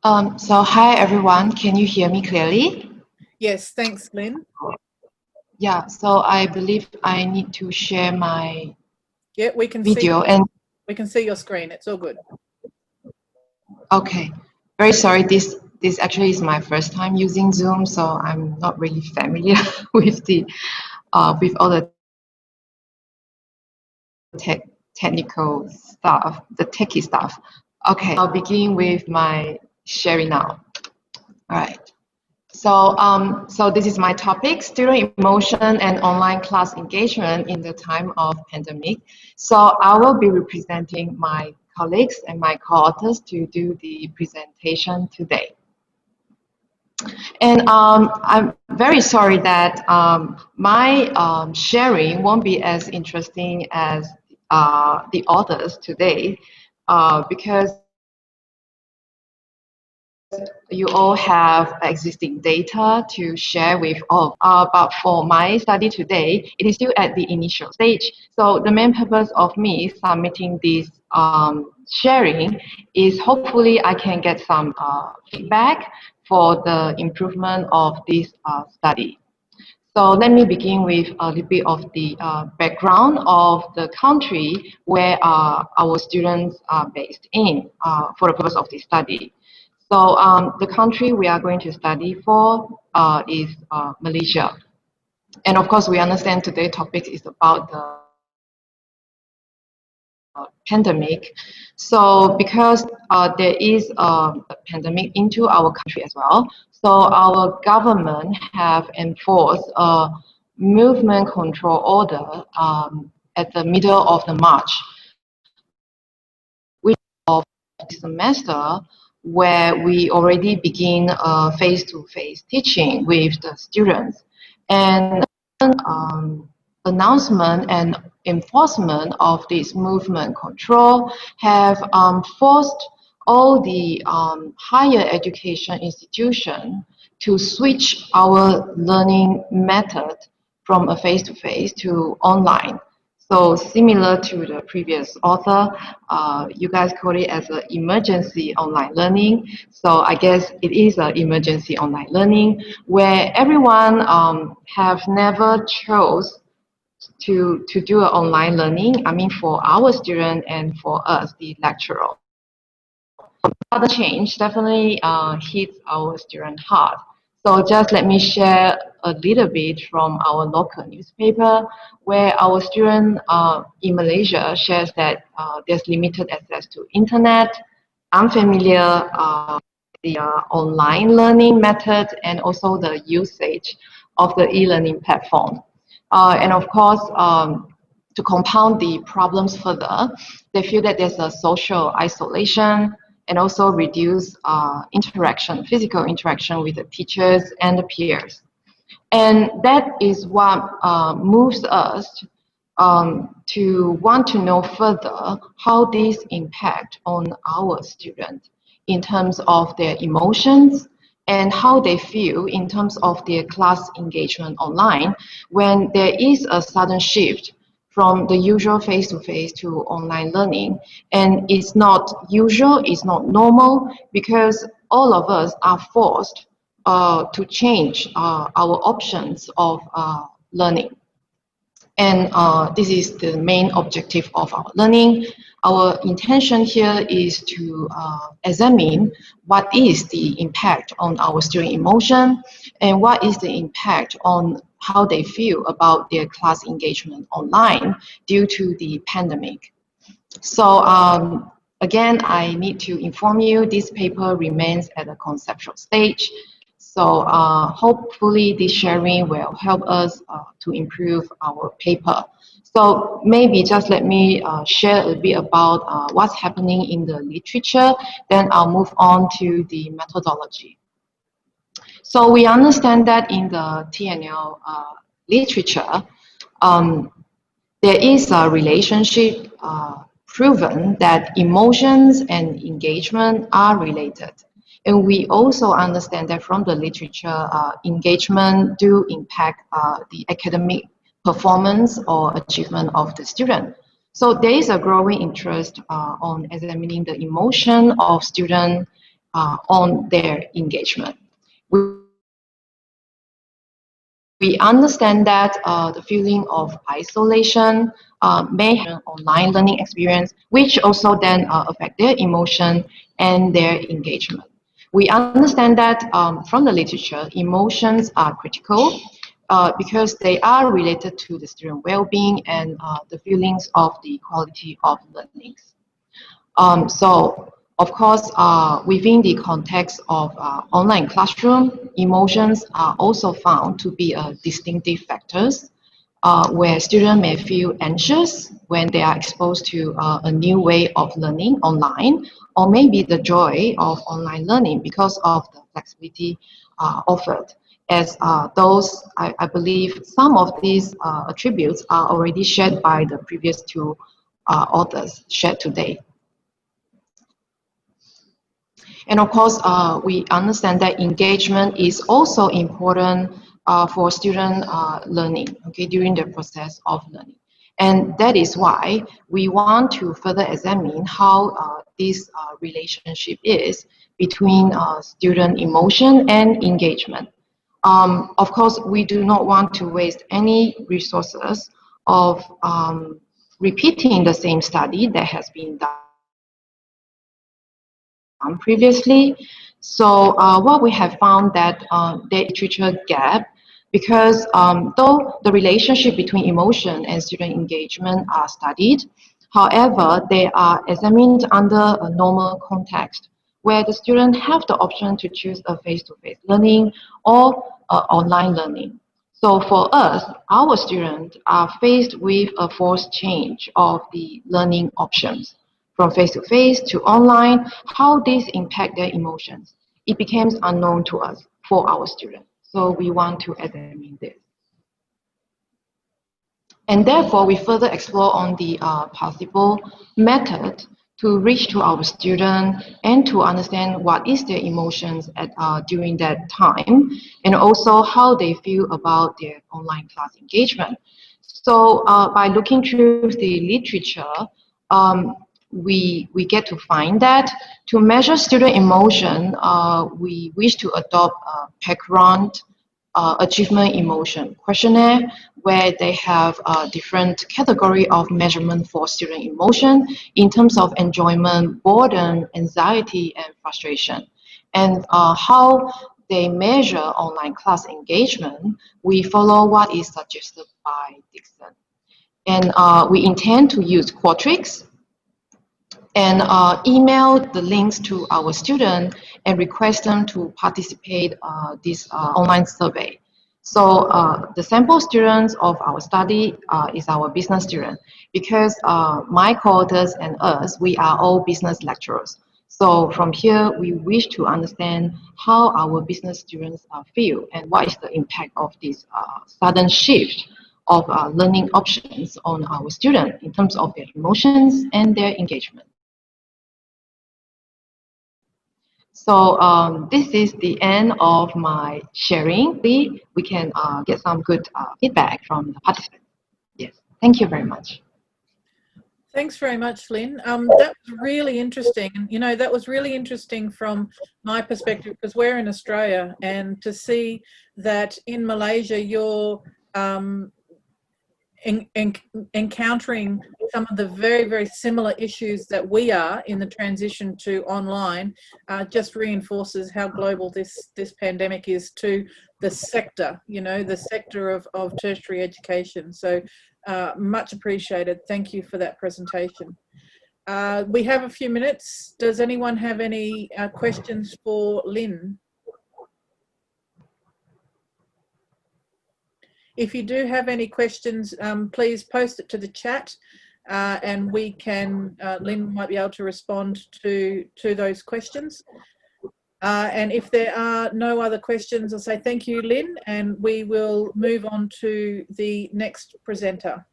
So hi everyone, can you hear me clearly? Yes, thanks, Lynn. Yeah, so I believe I need to share my We can video see your screen. It's all good. Okay, very sorry. This actually is my first time using Zoom, so I'm not really familiar with the with all the technical stuff, the techie stuff. Okay, I'll begin with my sharing now. All right. So this is my topic, student emotion and online class engagement in the time of pandemic. So I will be representing my colleagues and my co-authors to do the presentation today. And I'm very sorry that my sharing won't be as interesting as the authors today because you all have existing data to share with all. But for my study today, it is still at the initial stage. So the main purpose of me submitting this sharing is hopefully I can get some feedback for the improvement of this study. So let me begin with a little bit of the background of the country where our students are based in for the purpose of this study. So the country we are going to study for is Malaysia. And of course, we understand today's topic is about the pandemic. So because there is a pandemic into our country as well, so our government have enforced a movement control order at the middle of the March, which of the semester where we already begin face-to-face teaching with the students. And announcement and enforcement of this movement control have forced all the higher education institutions to switch our learning method from a face-to-face to online. So similar to the previous author, you guys call it as an emergency online learning. So I guess it is an emergency online learning where everyone have never chose to do an online learning. I mean, for our student and for us, the lecturer. The change definitely hits our student hard. So just let me share a little bit from our local newspaper where our student in Malaysia shares that there's limited access to internet, unfamiliar the online learning method, and also the usage of the e-learning platform. And of course, to compound the problems further, they feel that there's a social isolation and also reduce interaction, physical interaction with the teachers and the peers. And that is what moves us to want to know further how this impact on our students in terms of their emotions and how they feel in terms of their class engagement online when there is a sudden shift from the usual face-to-face to online learning. And it's not usual, it's not normal, because all of us are forced to change our options of learning. And this is the main objective of our learning. Our intention here is to examine what is the impact on our student emotion and what is the impact on how they feel about their class engagement online due to the pandemic. So again, I need to inform you this paper remains at a conceptual stage. So hopefully this sharing will help us to improve our paper. So maybe just let me share a bit about what's happening in the literature, then I'll move on to the methodology. So we understand that in the TNL literature, there is a relationship proven that emotions and engagement are related. And we also understand that from the literature, engagement do impact the academic performance or achievement of the student. So there is a growing interest on examining the emotion of students on their engagement. We understand that the feeling of isolation may have an online learning experience, which also then affect their emotion and their engagement. We understand that from the literature, emotions are critical because they are related to the student well-being and the feelings of the quality of learning. So, of course, within the context of online classroom, emotions are also found to be distinctive factors where students may feel anxious when they are exposed to a new way of learning online, or maybe the joy of online learning because of the flexibility offered. As those, I believe some of these attributes are already shared by the previous two authors shared today. And of course, we understand that engagement is also important for student learning, okay, during the process of learning. And that is why we want to further examine how this relationship is between student emotion and engagement. Of course, we do not want to waste any resources of repeating the same study that has been done previously. So what we have found that there is literature gap because though the relationship between emotion and student engagement are studied, however, they are examined under a normal context where the students have the option to choose a face-to-face learning or online learning. So for us, our students are faced with a forced change of the learning options from face-to-face to online. How this impact their emotions, it becomes unknown to us for our students. So we want to examine this. And therefore, we further explore on the possible method to reach to our students and to understand what is their emotions at, during that time, and also how they feel about their online class engagement. So by looking through the literature, we get to find that to measure student emotion, we wish to adopt a background achievement emotion questionnaire where they have a different category of measurement for student emotion in terms of enjoyment, boredom, anxiety, and frustration. And how they measure online class engagement, we follow what is suggested by Dixon. And we intend to use Qualtrics and email the links to our students and request them to participate this online survey. So the sample students of our study is our business student because my co-authors and us, we are all business lecturers. So from here, we wish to understand how our business students feel and what is the impact of this sudden shift of learning options on our students in terms of their emotions and their engagement. So this is the end of my sharing. We can get some good feedback from the participants. Yes, thank you very much. Thanks very much, Lynn. That was really interesting. And, you know, that was really interesting from my perspective because we're in Australia, and to see that in Malaysia you're encountering some of the very, very similar issues that we are in the transition to online just reinforces how global this pandemic is to the sector, you know, the sector of tertiary education. So much appreciated. Thank you for that presentation. We have a few minutes. Does anyone have any questions for Lynn? If you do have any questions, please post it to the chat and we can, Lynn might be able to respond to those questions. And if there are no other questions, I'll say thank you, Lynn, and we will move on to the next presenter.